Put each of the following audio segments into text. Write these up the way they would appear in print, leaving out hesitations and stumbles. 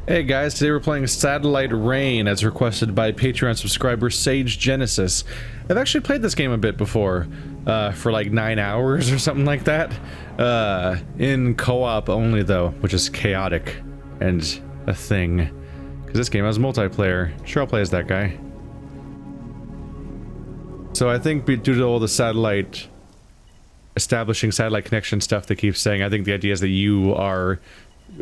Hey guys, today we're playing Satellite Rain as requested by Patreon subscriber Sage Genesis. I've actually played this game a bit before, for like 9 hours or something like that. In co-op only though, which is chaotic and a thing. Because this game has multiplayer. Sure, I'll play as that guy. So I think due to all the establishing satellite connection stuff they keep saying, I think the idea is that you are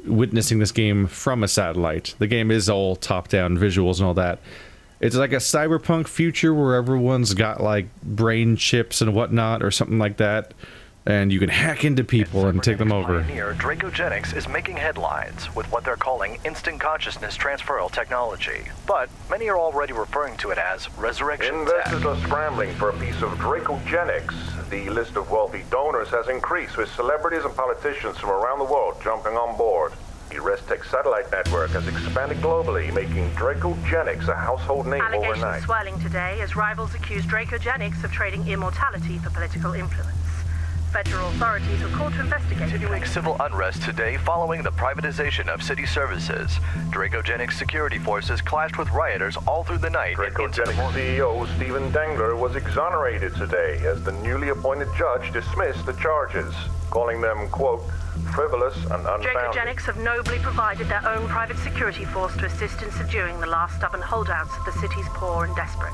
witnessing this game from a satellite. The game is all top-down visuals and all that. It's like a cyberpunk future where everyone's got like brain chips and whatnot or something like that, and you can hack into people and take them over. Pioneer Dracogenics is making headlines with what they're calling instant consciousness transferal technology, but many are already referring to it as resurrection Investors tech. are scrambling for a piece of Dracogenics. The list of wealthy donors has increased, with celebrities and politicians from around the world jumping on board. The Restech satellite network has expanded globally, making Dracogenics a household name Allegations overnight. swirling today as rivals accuse Dracogenics of trading immortality for political influence. Federal authorities were called to investigate. Continuing civil unrest today following the privatization of city services. Dracogenics security forces clashed with rioters all through the night and into the Dracogenics morning. CEO Stephen Dengler was exonerated today as the newly appointed judge dismissed the charges, calling them, quote, frivolous and unfounded. Dracogenics have nobly provided their own private security force to assist in subduing the last stubborn holdouts of the city's poor and desperate.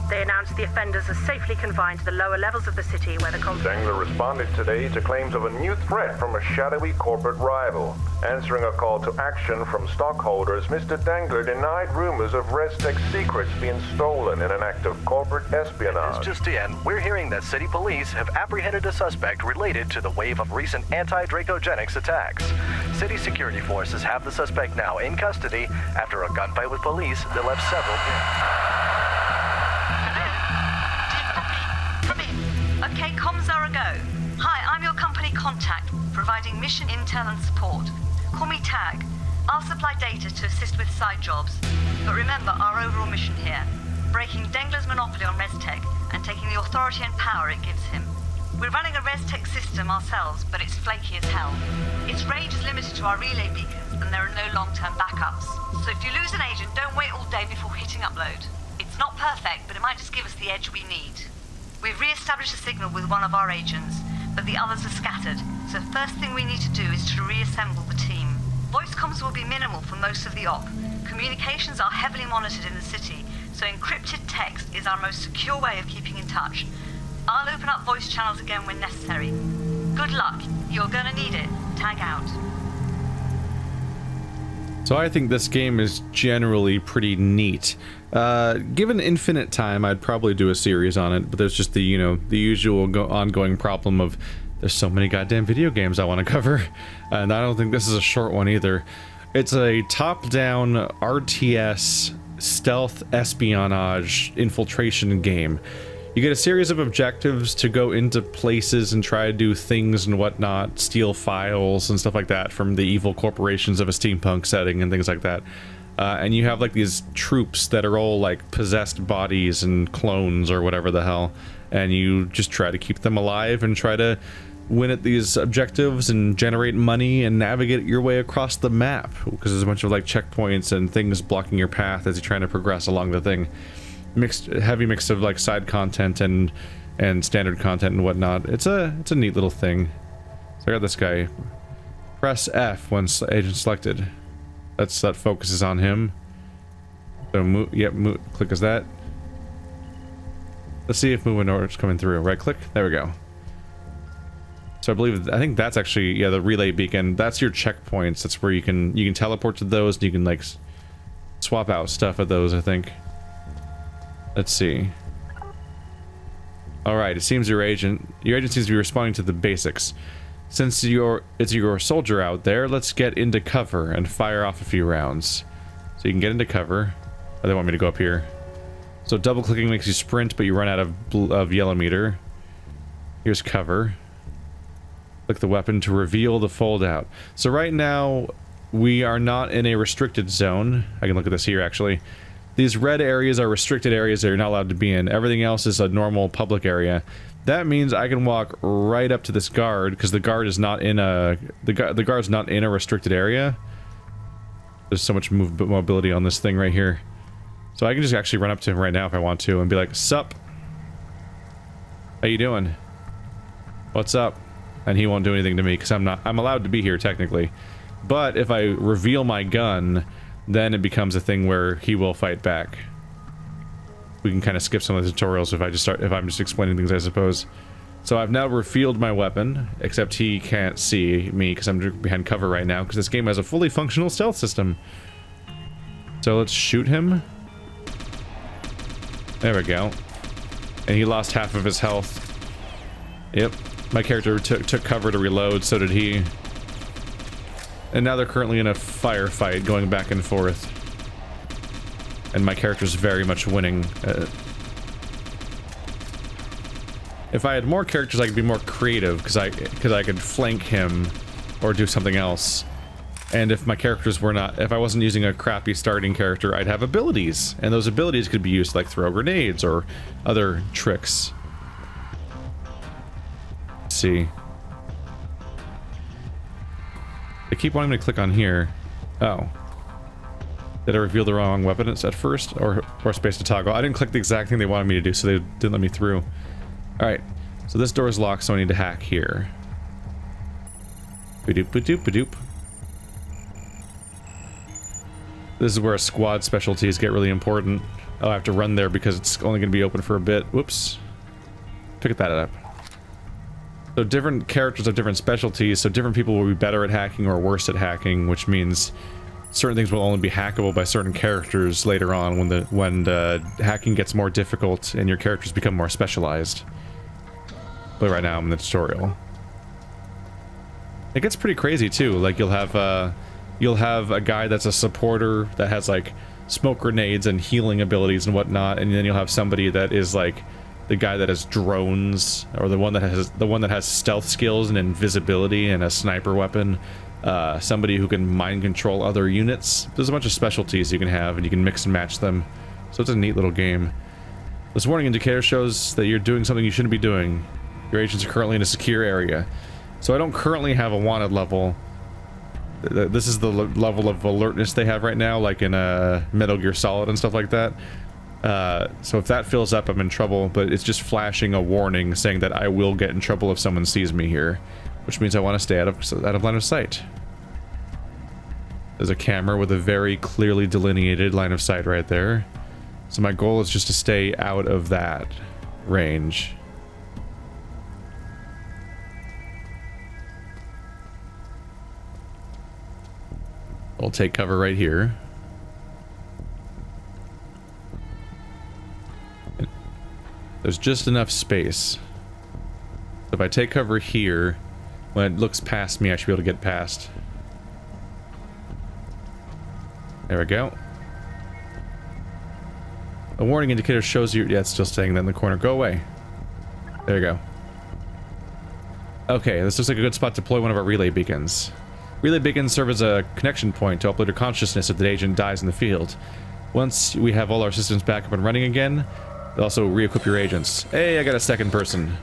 They announced the offenders are safely confined to the lower levels of the city where the conflict... Dengler responded today to claims of a new threat from a shadowy corporate rival. Answering a call to action from stockholders, Mr. Dengler denied rumors of Restech secrets being stolen in an act of corporate espionage. This just in, we're hearing that city police have apprehended a suspect related to the wave of recent anti-Dracogenics attacks. City security forces have the suspect now in custody after a gunfight with police that left several dead. Okay, comms are a go. Hi, I'm your company contact, providing mission intel and support. Call me Tag. I'll supply data to assist with side jobs. But remember our overall mission here, breaking Dengler's monopoly on ResTech and taking the authority and power it gives him. We're running a ResTech system ourselves, but it's flaky as hell. Its range is limited to our relay beacons, and there are no long-term backups. So if you lose an agent, don't wait all day before hitting upload. It's not perfect, but it might just give us the edge we need. We've re-established a signal with one of our agents, but the others are scattered, so the first thing we need to do is to reassemble the team. Voice comms will be minimal for most of the op. Communications are heavily monitored in the city, so encrypted text is our most secure way of keeping in touch. I'll open up voice channels again when necessary. Good luck. You're gonna need it. Tag out. So I think this game is generally pretty neat. Given infinite time, I'd probably do a series on it, but there's just the, the usual ongoing problem of there's so many goddamn video games I want to cover, and I don't think this is a short one either. It's a top-down RTS stealth espionage infiltration game. You get a series of objectives to go into places and try to do things and whatnot, steal files and stuff like that from the evil corporations of a steampunk setting and things like that. And you have like these troops that are all like possessed bodies and clones or whatever the hell, and you just try to keep them alive and try to win at these objectives and generate money and navigate your way across the map, because there's a bunch of like checkpoints and things blocking your path as you're trying to progress along the thing. Heavy mix of like side content and standard content and whatnot. It's a neat little thing. So I got this guy. Press F when agent selected. That focuses on him. So click as that. Let's see if moving order is coming through. Right click. There we go. So I think that's actually, yeah, the relay beacon. That's your checkpoints. That's where you can teleport to those. And you can like swap out stuff at those, I think. Let's see. Alright, it seems your agent seems to be responding to the basics. Since it's your soldier out there, let's get into cover and fire off a few rounds. So you can get into cover. Oh, they want me to go up here. So double clicking makes you sprint, but you run out of yellow meter. Here's cover. Click the weapon to reveal the fold out. So right now, we are not in a restricted zone. I can look at this here actually. These red areas are restricted areas that you're not allowed to be in. Everything else is a normal public area. That means I can walk right up to this guard because the guard is not in a the guard's not in a restricted area. There's so much mobility on this thing right here. So I can just actually run up to him right now if I want to and be like, "Sup? How you doing? What's up?" And he won't do anything to me because I'm allowed to be here technically. But if I reveal my gun, then it becomes a thing where he will fight back. We can kind of skip some of the tutorials if I'm just explaining things, I suppose. So I've now revealed my weapon, except he can't see me because I'm behind cover right now because this game has a fully functional stealth system. So let's shoot him. There we go. And he lost half of his health. Yep. My character took cover to reload, so did he. And now they're currently in a firefight going back and forth. And my character's very much winning. If I had more characters, I could be more creative because I could flank him or do something else. And if my characters were not, if I wasn't using a crappy starting character, I'd have abilities, and those abilities could be used to like throw grenades or other tricks. Let's see. They keep wanting me to click on here. Oh. Did I reveal the wrong weapon at first? Or space to toggle? I didn't click the exact thing they wanted me to do, so they didn't let me through. Alright. So this door is locked, so I need to hack here. Ba-doop, ba-doop, ba-doop. This is where squad specialties get really important. Oh, I have to run there because it's only going to be open for a bit. Whoops. Pick that up. So different characters have different specialties, so different people will be better at hacking or worse at hacking, which means certain things will only be hackable by certain characters later on when the hacking gets more difficult and your characters become more specialized. But right now I'm in the tutorial. It gets pretty crazy too. Like you'll have a guy that's a supporter that has like smoke grenades and healing abilities and whatnot, and then you'll have somebody that is like the guy that has drones, or the one that has stealth skills and invisibility and a sniper weapon. Somebody who can mind control other units. There's a bunch of specialties you can have, and you can mix and match them. So it's a neat little game. This warning indicator shows that you're doing something you shouldn't be doing. Your agents are currently in a secure area. So I don't currently have a wanted level. This is the level of alertness they have right now, like in Metal Gear Solid and stuff like that. So if that fills up, I'm in trouble, but it's just flashing a warning saying that I will get in trouble if someone sees me here, which means I want to stay out of line of sight. There's a camera with a very clearly delineated line of sight right there. So my goal is just to stay out of that range. I'll take cover right here. There's just enough space. So if I take cover here, when it looks past me, I should be able to get past. There we go. A warning indicator shows you... Yeah, it's still staying in the corner. Go away. There you go. Okay, this looks like a good spot to deploy one of our relay beacons. Relay beacons serve as a connection point to upload your consciousness if the agent dies in the field. Once we have all our systems back up and running again, they'll also re-equip your agents. Hey, I got a second person.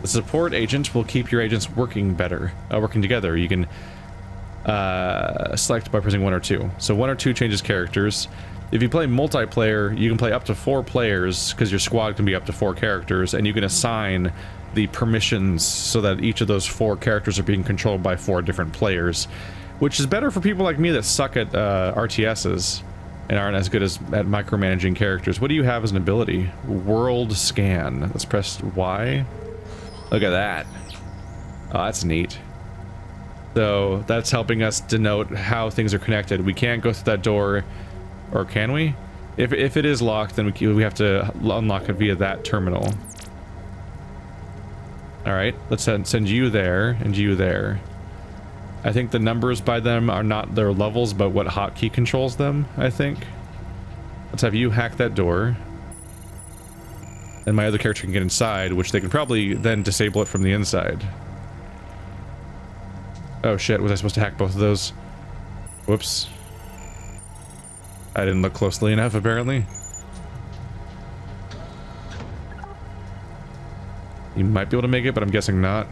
The support agent will keep your agents working better, working together. You can select by pressing 1 or 2. So 1 or 2 changes characters. If you play multiplayer, you can play up to 4 players, because your squad can be up to 4 characters, and you can assign the permissions so that each of those 4 characters are being controlled by 4 different players, which is better for people like me that suck at RTSs and aren't as good at micromanaging characters. What do you have as an ability? World scan. Let's press Y. Look at that. Oh, that's neat. So that's helping us denote how things are connected. We can't go through that door, or can we? If it is locked, then we have to unlock it via that terminal. Alright, let's send you there, and you there. I think the numbers by them are not their levels, but what hotkey controls them, I think. Let's have you hack that door. And my other character can get inside, which they can probably then disable it from the inside. Oh shit, was I supposed to hack both of those? Whoops. I didn't look closely enough, apparently. You might be able to make it, but I'm guessing not.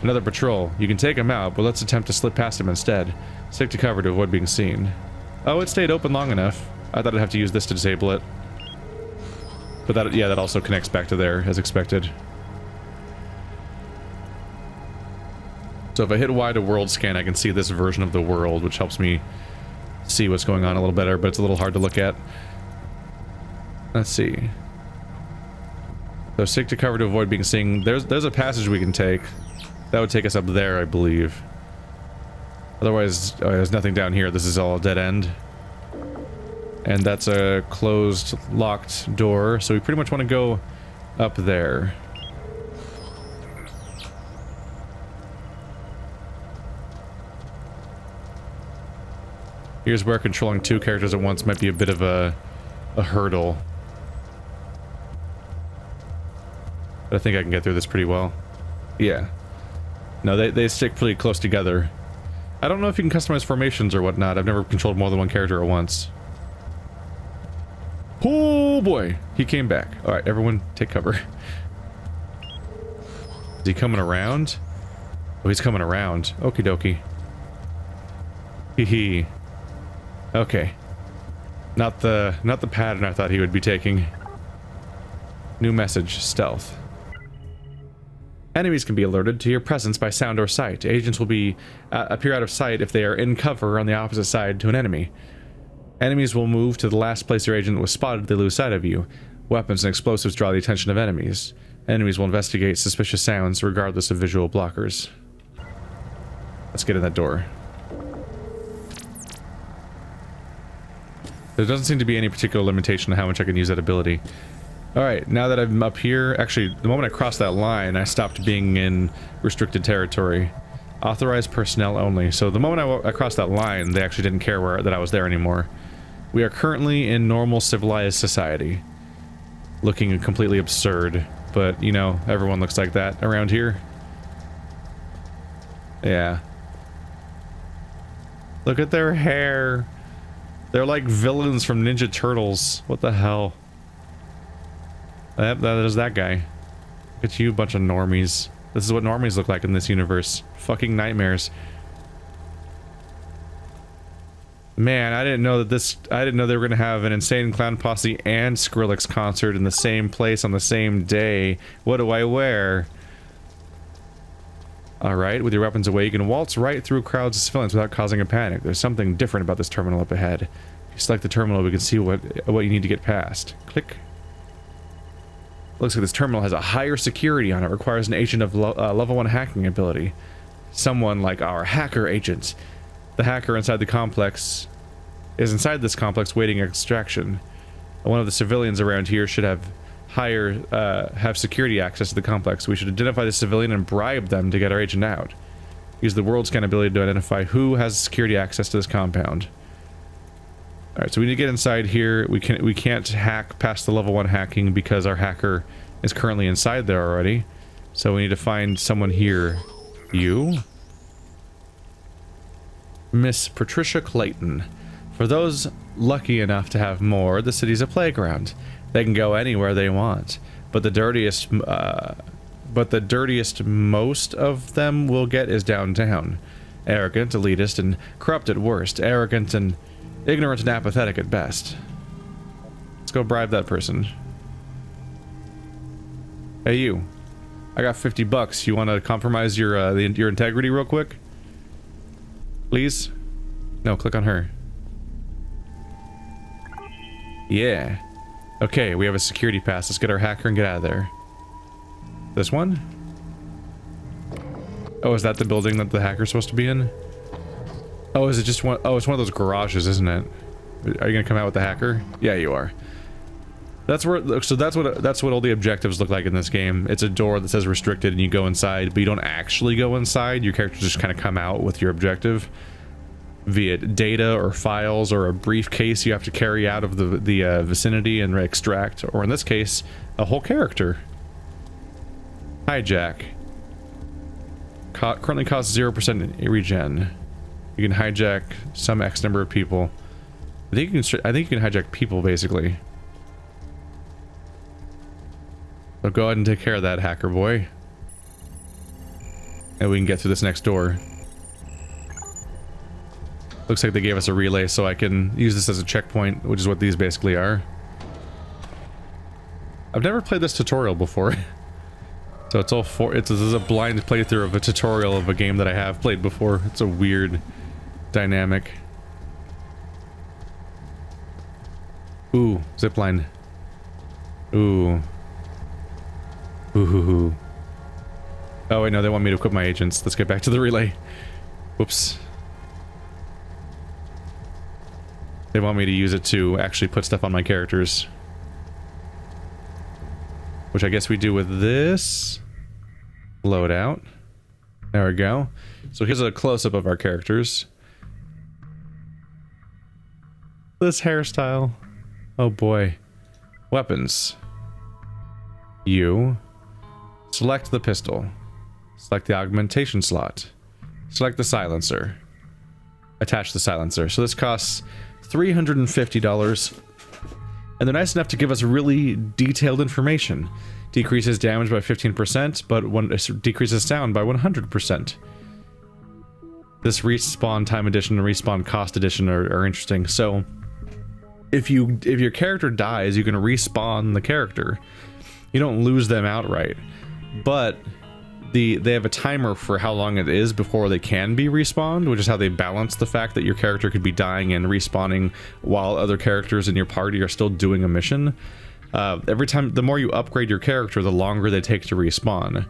Another patrol. You can take him out, but let's attempt to slip past him instead. Stick to cover to avoid being seen. Oh, it stayed open long enough. I thought I'd have to use this to disable it. But that, yeah, that also connects back to there, as expected. So if I hit Y to world scan, I can see this version of the world, which helps me see what's going on a little better, but it's a little hard to look at. Let's see. So stick to cover to avoid being seen. There's a passage we can take. That would take us up there, I believe. Otherwise, there's nothing down here. This is all a dead end. And that's a closed, locked door, so we pretty much want to go up there. Here's where controlling 2 characters at once might be a bit of a hurdle. But I think I can get through this pretty well. Yeah. No, they stick pretty close together. I don't know if you can customize formations or whatnot. I've never controlled more than one character at once. Oh boy, he came back. Alright, everyone take cover. Is he coming around? Oh, he's coming around. Okie dokie. Hee hee. Okay. Not the pattern I thought he would be taking. New message, stealth. Enemies can be alerted to your presence by sound or sight. Agents will be appear out of sight if they are in cover on the opposite side to an enemy. Enemies will move to the last place your agent was spotted if they lose sight of you. Weapons and explosives draw the attention of enemies. Enemies will investigate suspicious sounds regardless of visual blockers. Let's get in that door. There doesn't seem to be any particular limitation on how much I can use that ability. Alright, now that I'm up here, actually, the moment I crossed that line, I stopped being in restricted territory. Authorized personnel only. So the moment I crossed that line, they actually didn't care that I was there anymore. We are currently in normal civilized society. Looking completely absurd, but, you know, everyone looks like that around here. Yeah. Look at their hair. They're like villains from Ninja Turtles. What the hell? That is that guy. Look at you, bunch of normies. This is what normies look like in this universe. Fucking nightmares. Man, I didn't know they were gonna have an Insane Clown Posse and Skrillex concert in the same place on the same day. What do I wear? Alright, with your weapons away, you can waltz right through crowds of civilians without causing a panic. There's something different about this terminal up ahead. If you select the terminal, we can see what you need to get past. Click. Looks like this terminal has a higher security on it. Requires an agent of level 1 hacking ability. Someone like our hacker agent. The hacker inside the complex is inside this complex waiting extraction. One of the civilians around here should have security access to the complex. We should identify the civilian and bribe them to get our agent out. Use the world scan ability to identify who has security access to this compound. Alright, so we need to get inside here. We can't hack past the level 1 hacking because our hacker is currently inside there already. So we need to find someone here. You? Miss Patricia Clayton. For those lucky enough to have more, the city's a playground. They can go anywhere they want. But the dirtiest most of them will get is downtown. Arrogant, elitist, and corrupt at worst. Arrogant and ignorant and apathetic at best. Let's go bribe that person. Hey you. I got 50 bucks. You want to compromise your integrity real quick? Please? No, click on her. Yeah. Okay, we have a security pass. Let's get our hacker and get out of there. This one? Oh, is that the building that the hacker's supposed to be in? Oh, is it just one? Oh, it's one of those garages, isn't it? Are you gonna come out with the hacker? Yeah, you are. That's where. So that's what all the objectives look like in this game. It's a door that says restricted, and you go inside, but you don't actually go inside. Your characters just kind of come out with your objective via data or files or a briefcase you have to carry out of the vicinity and extract, or in this case, a whole character. Hijack. Currently costs 0% regen. You can hijack some X number of people. I think you can hijack people, basically. So go ahead and take care of that, hacker boy. And we can get through this next door. Looks like they gave us a relay so I can use this as a checkpoint, which is what these basically are. I've never played this tutorial before. So it's all this is a blind playthrough of a tutorial of a game that I have played before. It's a weird dynamic. Ooh, zipline. Ooh. Ooh. Oh wait, no, they want me to equip my agents. Let's get back to the relay. Whoops. They want me to use it to actually put stuff on my characters. Which I guess we do with this. Load out. There we go. So here's a close-up of our characters. This hairstyle. Oh boy. Weapons. You. Select the pistol. Select the augmentation slot. Select the silencer. Attach the silencer. So this costs $350. And they're nice enough to give us really detailed information. Decreases damage by 15%, but decreases sound by 100%. This respawn time edition and respawn cost edition are interesting. So, if your character dies, you can respawn the character. You don't lose them outright, but they have a timer for how long it is before they can be respawned, which is how they balance the fact that your character could be dying and respawning while other characters in your party are still doing a mission. Every time, the more you upgrade your character, the longer they take to respawn.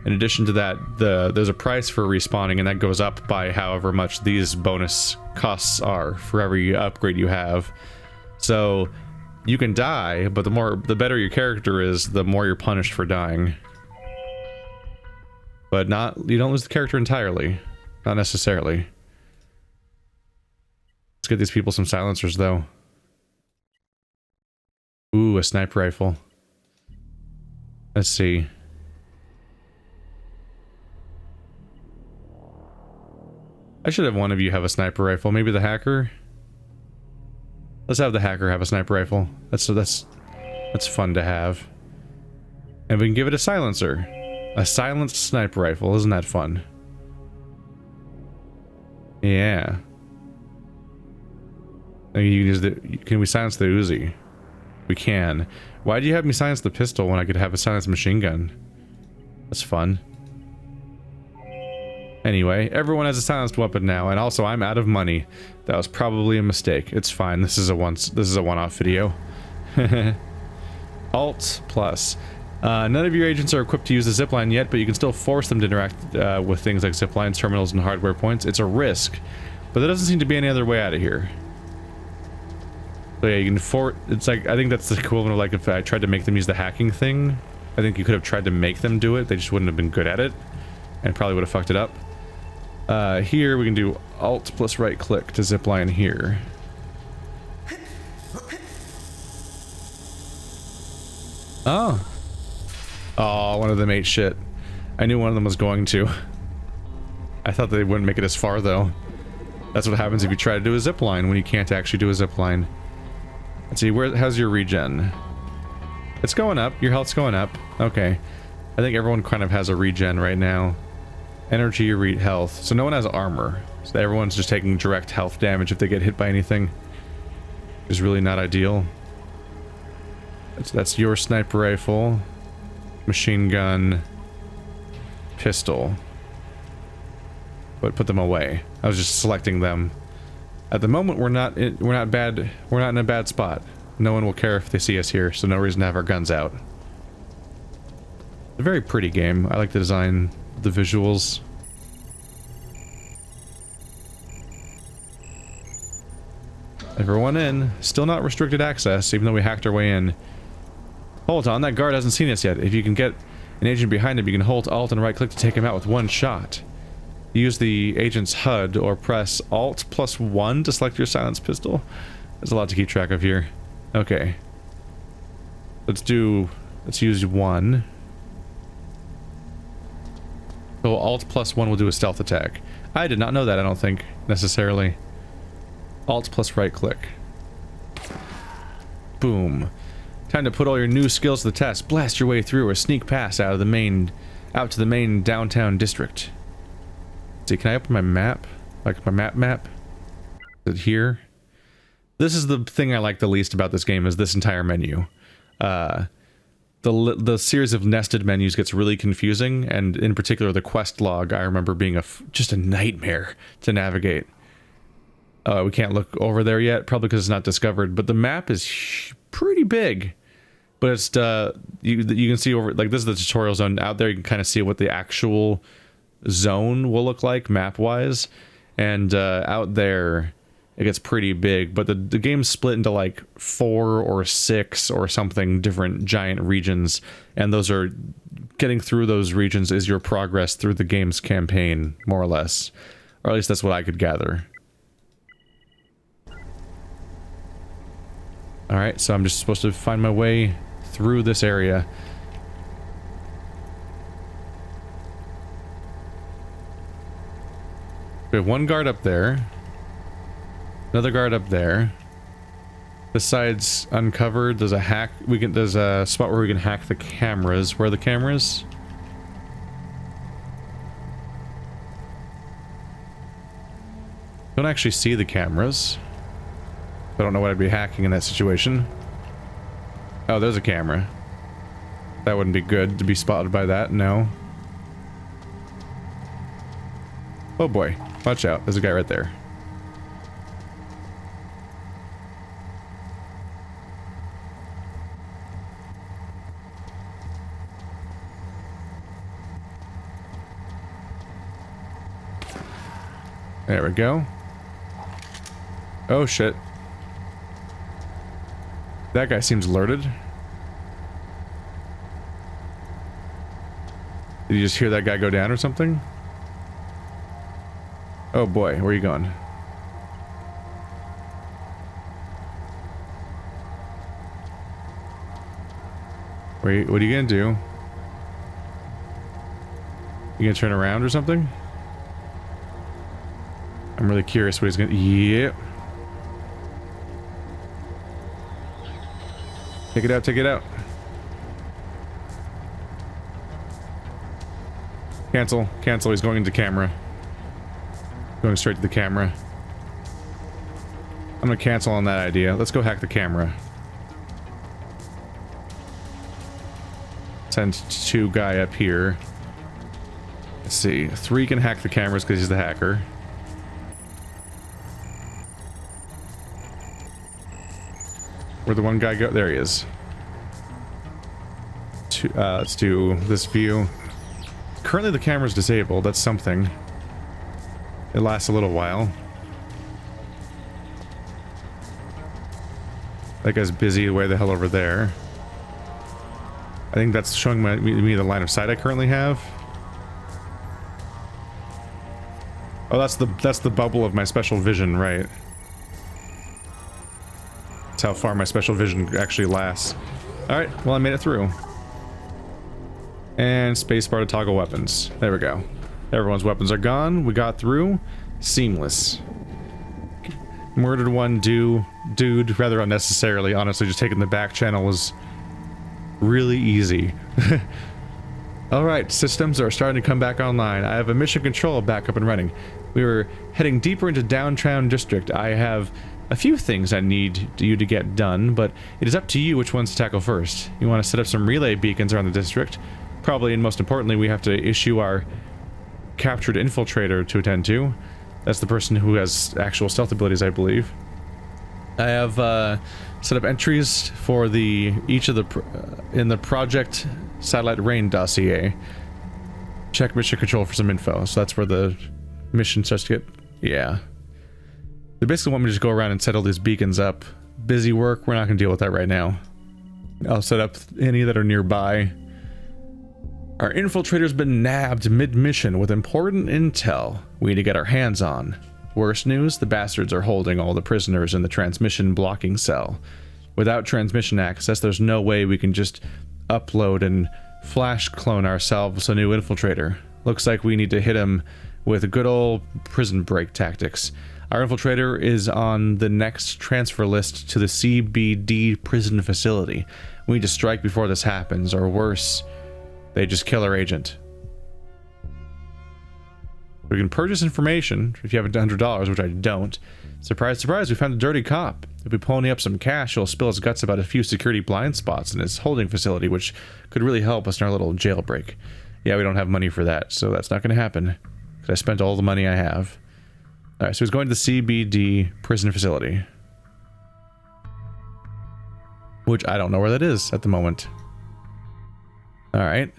In addition to that, there's a price for respawning, and that goes up by however much these bonus costs are for every upgrade you have. So you can die, but the better your character is, the more you're punished for dying. But you don't lose the character entirely. Not necessarily. Let's get these people some silencers, though. Ooh, a sniper rifle. Let's see. I should have one of you have a sniper rifle. Maybe the hacker? Let's have the hacker have a sniper rifle. That's fun to have. And we can give it a silencer. A silenced sniper rifle. Isn't that fun? Yeah. Can we silence the Uzi? We can. Why do you have me silence the pistol when I could have a silenced machine gun? That's fun. Anyway, everyone has a silenced weapon now, and also I'm out of money. That was probably a mistake. It's fine. This is a one-off video. Alt plus. None of your agents are equipped to use the zipline yet, but you can still force them to interact with things like ziplines, terminals, and hardware points. It's a risk, but there doesn't seem to be any other way out of here. So yeah, you can it's like, I think that's the equivalent of like if I tried to make them use the hacking thing. I think you could have tried to make them do it, they just wouldn't have been good at it, and probably would have fucked it up. Here we can do Alt plus right click to zipline here. Oh. Oh, one of them ate shit. I knew one of them was going to. I thought they wouldn't make it as far, though. That's what happens if you try to do a zipline when you can't actually do a zipline. Let's see, how's your regen? It's going up. Your health's going up. Okay. I think everyone kind of has a regen right now. Energy, health. So no one has armor. So everyone's just taking direct health damage if they get hit by anything. Which is really not ideal. That's your sniper rifle. Machine gun, pistol. But put them away. I was just selecting them. At the moment, we're not in a bad spot. No one will care if they see us here, so no reason to have our guns out. It's a very pretty game. I like the design, the visuals. Everyone in. Still not restricted access, even though we hacked our way in. Hold on, that guard hasn't seen us yet. If you can get an agent behind him, you can hold Alt and right click to take him out with one shot. Use the agent's HUD or press Alt plus 1 to select your silenced pistol. There's a lot to keep track of here. Okay. Let's use 1. So Alt plus 1 will do a stealth attack. I did not know that, I don't think, necessarily. Alt plus right click. Boom. Time to put all your new skills to the test. Blast your way through or sneak past out to the main downtown district. See, can I open my map? Like my map? Is it here? This is the thing I like the least about this game, is this entire menu. The series of nested menus gets really confusing, and in particular the quest log I remember being just a nightmare to navigate. We can't look over there yet, probably because it's not discovered, but the map is pretty big. But it's you can see over, like, this is the tutorial zone. Out there you can kind of see what the actual zone will look like map-wise, and out there it gets pretty big, but the game's split into like 4 or 6 or something different giant regions, and those are, getting through those regions is your progress through the game's campaign, more or less. Or at least that's what I could gather. Alright, so I'm just supposed to find my way through this area. We have one guard up there. Another guard up there. This side's uncovered. There's a hack. There's a spot where we can hack the cameras. Where are the cameras? Don't actually see the cameras. I don't know what I'd be hacking in that situation. Oh, there's a camera. That wouldn't be good to be spotted by that, no. Oh boy, watch out. There's a guy right there. There we go. Oh shit. That guy seems alerted. Did you just hear that guy go down or something? Oh boy, where are you going? What are you gonna do? You gonna turn around or something? I'm really curious what he's gonna... Yep. Take it out, take it out. Cancel, cancel, he's going into camera. Going straight to the camera. I'm gonna cancel on that idea. Let's go hack the camera. Send 2 guy up here. Let's see. 3 can hack the cameras because he's the hacker. Where'd the one guy go? There he is. Let's do this view. Currently the camera's disabled. That's something. It lasts a little while. That guy's busy way the hell over there. I think that's showing me the line of sight I currently have. Oh, that's the bubble of my special vision, right? That's how far my special vision actually lasts. Alright, well I made it through. And spacebar to toggle weapons. There we go. Everyone's weapons are gone. We got through. Seamless. Murdered one dude rather unnecessarily. Honestly, just taking the back channel was really easy. Alright, systems are starting to come back online. I have a mission control back up and running. We were heading deeper into downtown district. I have a few things I need you to get done, but it is up to you which ones to tackle first. You want to set up some relay beacons around the district. Probably, and most importantly, we have to issue our captured infiltrator to attend to. That's the person who has actual stealth abilities, I believe. I have set up entries for each of the in the Project Satellite Rain dossier. Check mission control for some info. So that's where the mission starts to get... Yeah. They basically want me to just go around and set all these beacons up. Busy work, we're not going to deal with that right now. I'll set up any that are nearby. Our infiltrator's been nabbed mid-mission with important intel we need to get our hands on. Worst news, the bastards are holding all the prisoners in the transmission blocking cell. Without transmission access, there's no way we can just upload and flash clone ourselves a new infiltrator. Looks like we need to hit him with good old prison break tactics. Our infiltrator is on the next transfer list to the CBD prison facility. We need to strike before this happens, or worse, they just kill our agent. We can purchase information if you have $100, which I don't. Surprise, surprise, we found a dirty cop. If we pony up some cash, he'll spill his guts about a few security blind spots in his holding facility, which could really help us in our little jailbreak. Yeah, we don't have money for that, so that's not going to happen. Because I spent all the money I have. Alright, so he's going to the CBD prison facility. Which I don't know where that is at the moment. Alright.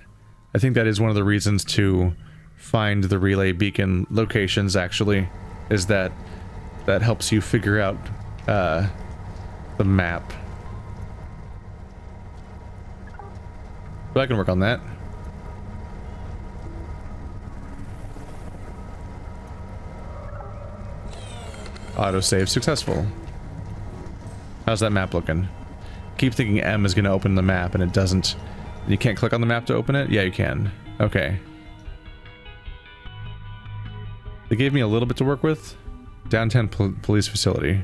I think that is one of the reasons to find the relay beacon locations, actually, is that helps you figure out the map. But I can work on that. Autosave successful. How's that map looking? Keep thinking M is going to open the map and it doesn't. You can't click on the map to open it? Yeah, you can. Okay. They gave me a little bit to work with. Downtown police facility.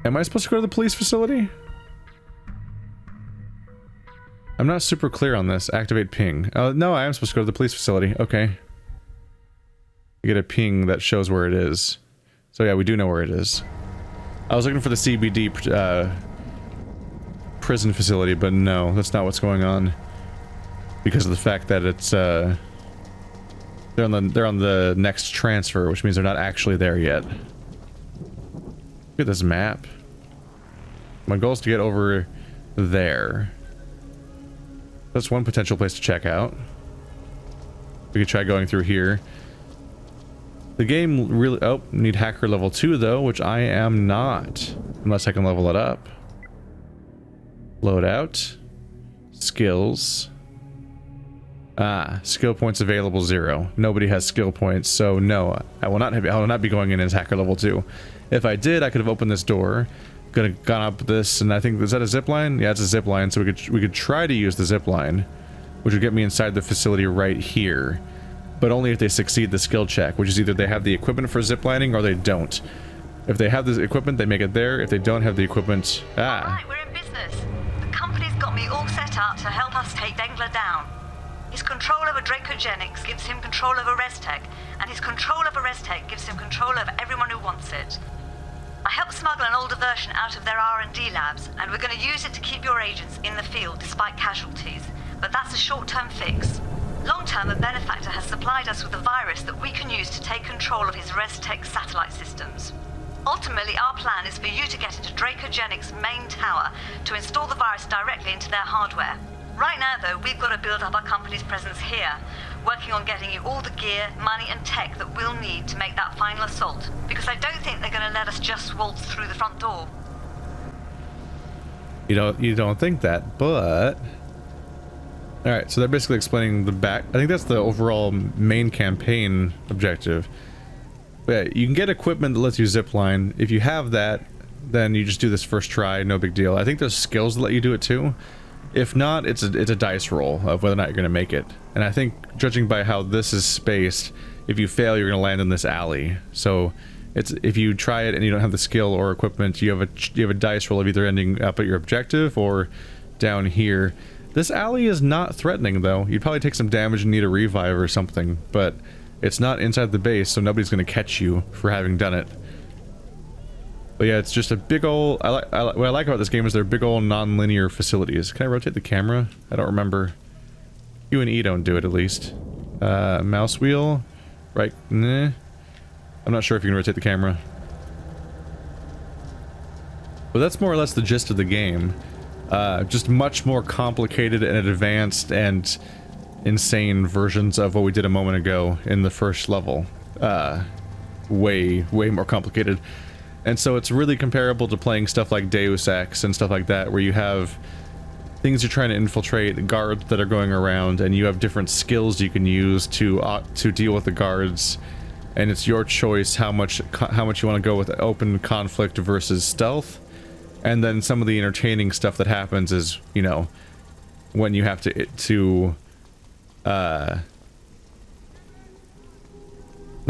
Am I supposed to go to the police facility? I'm not super clear on this. Activate ping. No, I am supposed to go to the police facility. Okay. You get a ping that shows where it is. So yeah, we do know where it is. I was looking for the CBD prison facility, but no, that's not what's going on. Because of the fact that it's they're on the next transfer, which means they're not actually there yet. Look at this map. My goal is to get over there. That's one potential place to check out. We could try going through here. The game really... Oh, need hacker level 2 though, which I am not. Unless I can level it up. Load out. Skills. Ah, skill points available 0. Nobody has skill points, so no, I will not be going in as hacker level 2. If I did, I could have opened this door, gone up this, and I think, is that a zip line? Yeah, it's a zip line, so we could try to use the zip line, which would get me inside the facility right here, but only if they succeed the skill check, which is either they have the equipment for zip lining or they don't. If they have the equipment, they make it there. If they don't have the equipment, Alright, we're in business. The company's got me all set up to help us take Dengler down. His control over Dracogenics gives him control over ResTech, and his control over ResTech gives him control over everyone who wants it. I helped smuggle an older version out of their R&D labs, and we're going to use it to keep your agents in the field despite casualties. But that's a short-term fix. Long-term, a benefactor has supplied us with a virus that we can use to take control of his ResTech satellite systems. Ultimately, our plan is for you to get into Dracogenics' main tower to install the virus directly into their hardware. Right now, though, we've got to build up our company's presence here, working on getting you all the gear, money, and tech that we'll need to make that final assault, because I don't think they're going to let us just waltz through the front door. You don't think that, but... Alright, so they're basically explaining the back... I think that's the overall main campaign objective. But yeah, you can get equipment that lets you zipline. If you have that, then you just do this first try, no big deal. I think there's skills that let you do it too. If not, it's a dice roll of whether or not you're going to make it. And I think, judging by how this is spaced, if you fail, you're going to land in this alley. So, it's if you try it and you don't have the skill or equipment, you have a dice roll of either ending up at your objective or down here. This alley is not threatening, though. You'd probably take some damage and need a revive or something, but it's not inside the base, so nobody's going to catch you for having done it. But yeah, it's just a big ol'... what I like about this game is they're big ol' non-linear facilities. Can I rotate the camera? I don't remember. Q and E don't do it, at least. Mouse wheel? Right, nah. I'm not sure if you can rotate the camera. But that's more or less the gist of the game. Just much more complicated and advanced and insane versions of what we did a moment ago in the first level. Way more complicated. And so it's really comparable to playing stuff like Deus Ex and stuff like that, where you have things you're trying to infiltrate, guards that are going around, and you have different skills you can use to deal with the guards, and it's your choice how much you want to go with open conflict versus stealth. And then some of the entertaining stuff that happens is, you know, when you have to not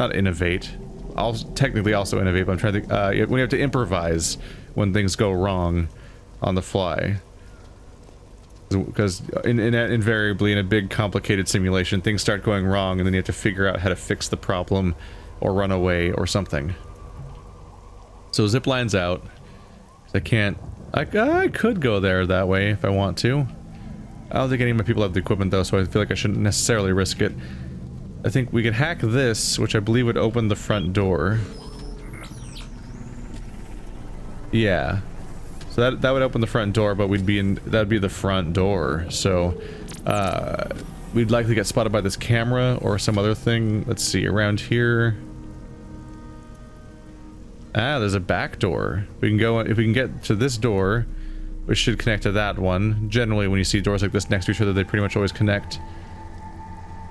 not innovate. I'll technically also innovate, but I'm trying to when you have to improvise when things go wrong on the fly. Because invariably in a big complicated simulation, things start going wrong and then you have to figure out how to fix the problem or run away or something. So zip line's out. I can't... I could go there that way if I want to. I don't think any of my people have the equipment though, so I feel like I shouldn't necessarily risk it. I think we could hack this, which I believe would open the front door. Yeah. So that would open the front door, but we'd be in... That'd be the front door, so... we'd likely get spotted by this camera or some other thing. Let's see, around here... Ah, there's a back door. We can go... If we can get to this door, we should connect to that one. Generally, when you see doors like this next to each other, they pretty much always connect.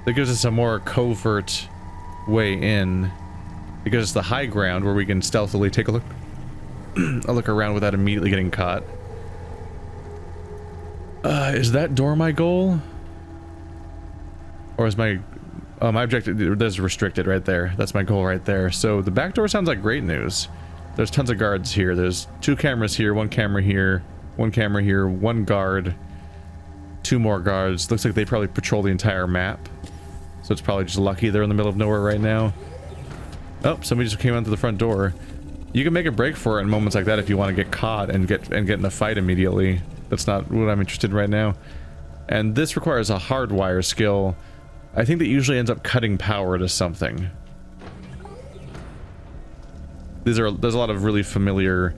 That gives us a more covert way in. It gives us the high ground where we can stealthily take a look... a look around without immediately getting caught. Is that door my goal? Or is my... Oh, my objective... There's restricted right there. That's my goal right there. So the back door sounds like great news. There's tons of guards here. There's 2 cameras here, 1 camera here, 1 camera here, 1 guard, 2 more guards. Looks like they probably patrol the entire map. So it's probably just lucky they're in the middle of nowhere right now. Oh, somebody just came onto the front door. You can make a break for it in moments like that if you want to get caught and get in a fight immediately. That's not what I'm interested in right now. And this requires a hardwire skill. I think that usually ends up cutting power to something. There's a lot of really familiar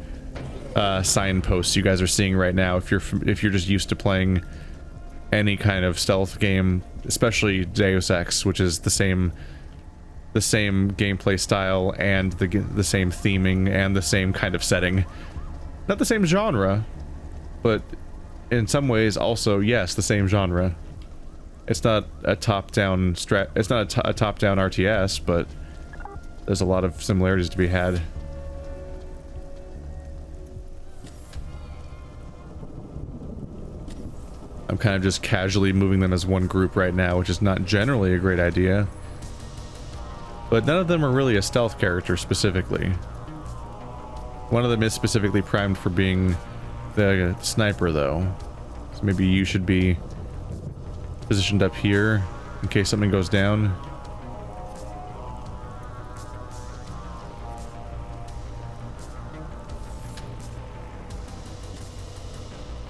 signposts you guys are seeing right now if you're just used to playing any kind of stealth game, especially Deus Ex, which is the same gameplay style and the same theming and the same kind of setting. Not the same genre, but in some ways also, yes, the same genre. It's not a top-down it's not a top-down RTS, but there's a lot of similarities to be had. I'm kind of just casually moving them as one group right now, which is not generally a great idea. But none of them are really a stealth character specifically. One of them is specifically primed for being the sniper though. So maybe you should be positioned up here in case something goes down.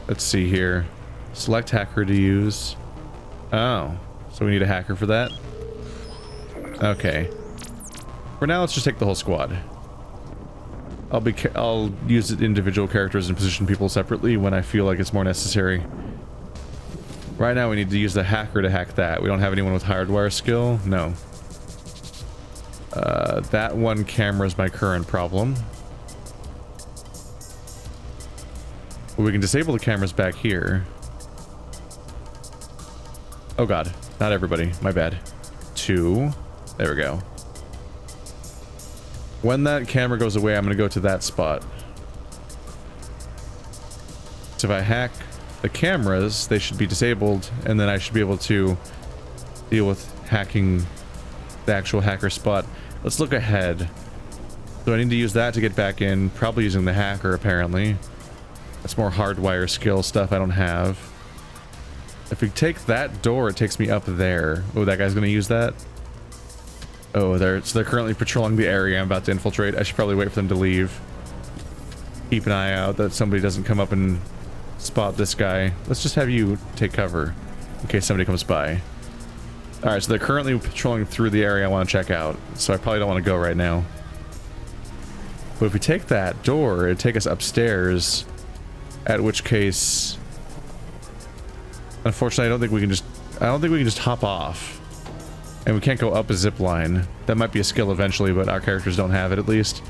Let's see here. Select hacker to use. Oh, so we need a hacker for that? Okay. For now, let's just take the whole squad. I'll use individual characters and position people separately when I feel like it's more necessary. Right now, we need to use the hacker to hack that. We don't have anyone with hardwire skill? No. That one camera is my current problem. But we can disable the cameras back here. Oh god, not everybody. My bad. 2. There we go. When that camera goes away, I'm going to go to that spot. So if I hack the cameras, they should be disabled, and then I should be able to deal with hacking the actual hacker spot. Let's look ahead. So I need to use that to get back in, probably using the hacker, apparently. That's more hardwire skill stuff I don't have. If we take that door, it takes me up there. Oh, that guy's going to use that? Oh, so they're currently patrolling the area I'm about to infiltrate. I should probably wait for them to leave. Keep an eye out that somebody doesn't come up and spot this guy. Let's just have you take cover in case somebody comes by. Alright, so they're currently patrolling through the area I want to check out, so I probably don't want to go right now. But if we take that door, it'd take us upstairs, at which case... Unfortunately, I don't think we can just hop off. And we can't go up a zip line. That might be a skill eventually, but our characters don't have it at least.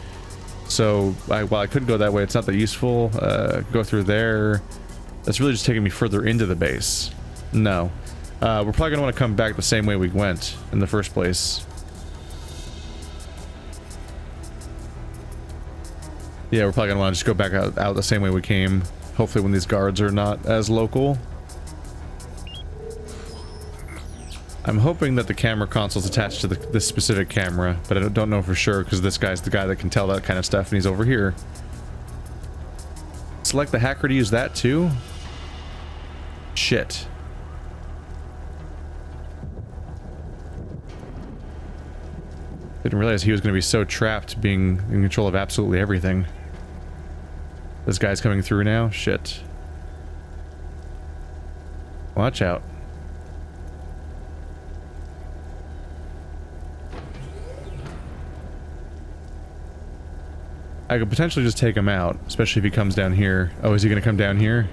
So, while I could go that way, it's not that useful. Go through there. That's really just taking me further into the base. No. We're probably going to want to come back the same way we went in the first place. Yeah, we're probably going to want to just go back out the same way we came. Hopefully when these guards are not as local. I'm hoping that the camera console's attached to this specific camera, but I don't know for sure because this guy's the guy that can tell that kind of stuff, and he's over here. Select the hacker to use that too? Shit. Didn't realize he was going to be so trapped being in control of absolutely everything. This guy's coming through now? Shit. Watch out. I could potentially just take him out, especially if he comes down here. Oh, is he gonna come down here?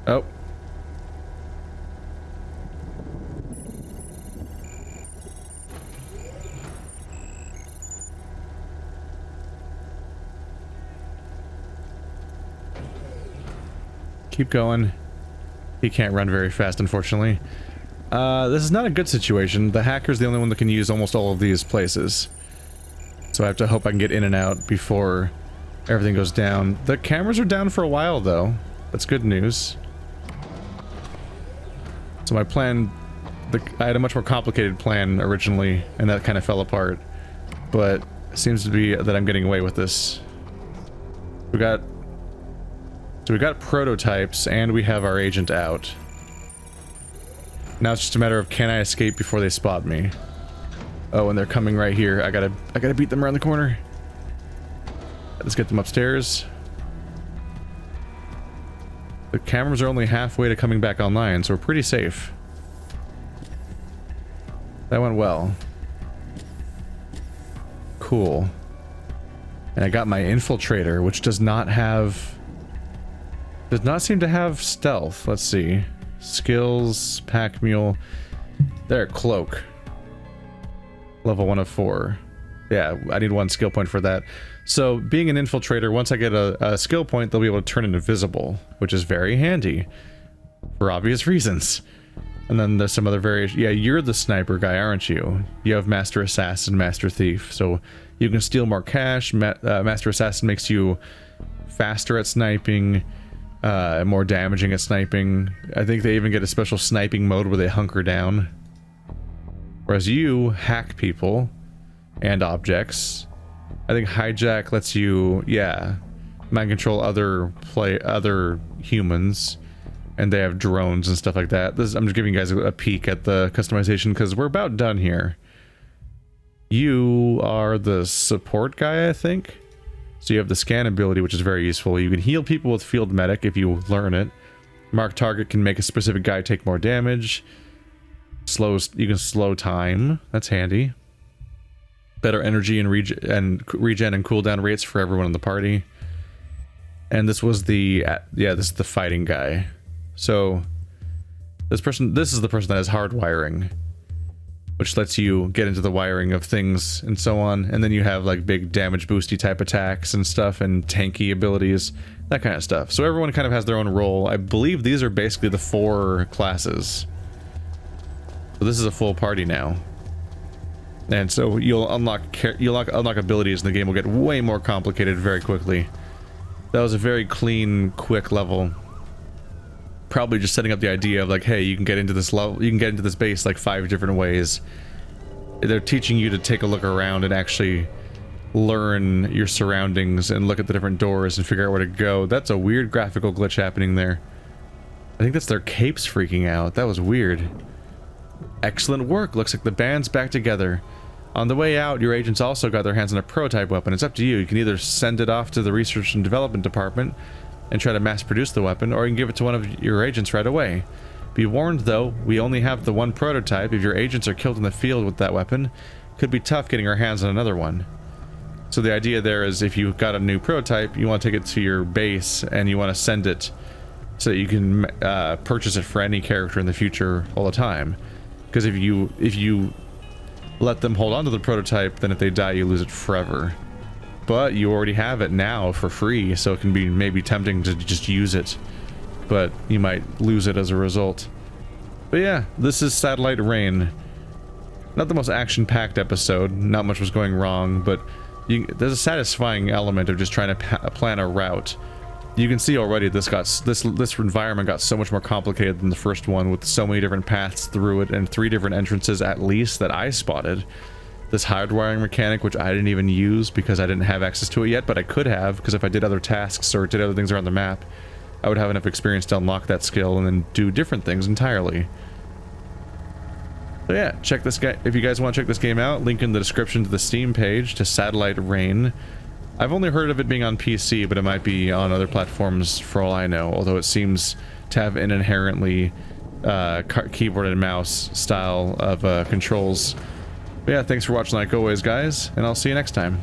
Oh. Keep going. He can't run very fast, unfortunately. This is not a good situation. The hacker's the only one that can use almost all of these places. So I have to hope I can get in and out before everything goes down. The cameras are down for a while, though. That's good news. So my plan... I had a much more complicated plan originally, and that kind of fell apart. But it seems to be that I'm getting away with this. We got prototypes, and we have our agent out. Now it's just a matter of, can I escape before they spot me? Oh, and they're coming right here. I gotta beat them around the corner. Let's get them upstairs. The cameras are only halfway to coming back online, so we're pretty safe. That went well. Cool. And I got my infiltrator, which does not seem to have stealth. Let's see. Skills, pack mule. There, cloak. Level 1 of 4. Yeah, I need 1 skill point for that. So, being an infiltrator, once I get a skill point, they'll be able to turn invisible, which is very handy. For obvious reasons. And then there's some other variation. Yeah, you're the sniper guy, aren't you? You have Master Assassin, Master Thief. So, you can steal more cash. Master Assassin makes you faster at sniping. More damaging at sniping. I think they even get a special sniping mode where they hunker down. Whereas you hack people and objects. I think hijack lets you, yeah, mind control other humans, and they have drones and stuff like that. I'm just giving you guys a peek at the customization because we're about done here. You are the support guy, I think. So you have the scan ability, which is very useful. You can heal people with field medic if you learn it. Mark target can make a specific guy take more damage. You can slow time. That's handy. Better energy and regen and cooldown rates for everyone in the party. And this was the this is the fighting guy. So this is the person that has hard wiring, which lets you get into the wiring of things and so on. And then you have like big damage boosty type attacks and stuff and tanky abilities, that kind of stuff. So everyone kind of has their own role. I believe these are basically the 4 classes. So this is a full party now. And so you'll unlock abilities and the game will get way more complicated very quickly. That was a very clean, quick level. Probably just setting up the idea of like, hey, you can get into this level, you can get into this base like 5 different ways. They're teaching you to take a look around and actually learn your surroundings and look at the different doors and figure out where to go. That's a weird graphical glitch happening there. I think that's their capes freaking out. That was weird. Excellent work. Looks like the band's back together. On the way out, your agents also got their hands on a prototype weapon. It's up to you. You can either send it off to the research and development department and try to mass produce the weapon, or you can give it to one of your agents right away. Be warned though, we only have the 1 prototype. If your agents are killed in the field with that weapon, it could be tough getting our hands on another one. So the idea there is if you've got a new prototype, you want to take it to your base and you want to send it so that you can purchase it for any character in the future all the time. Because if you let them hold on to the prototype, then if they die, you lose it forever. But you already have it now for free, so it can be maybe tempting to just use it. But you might lose it as a result. But yeah, this is Satellite Rain. Not the most action-packed episode, not much was going wrong, but there's a satisfying element of just trying to plan a route You can see already this environment got so much more complicated than the first one, with so many different paths through it and 3 different entrances at least that I spotted. This hardwiring mechanic, which I didn't even use because I didn't have access to it yet, but I could have, because if I did other tasks or did other things around the map, I would have enough experience to unlock that skill and then do different things entirely. So yeah, check this guy. If you guys want to check this game out, link in the description to the Steam page to Satellite Rain. I've only heard of it being on PC, but it might be on other platforms for all I know, although it seems to have an inherently keyboard and mouse style of controls. But yeah, thanks for watching like always, guys, and I'll see you next time.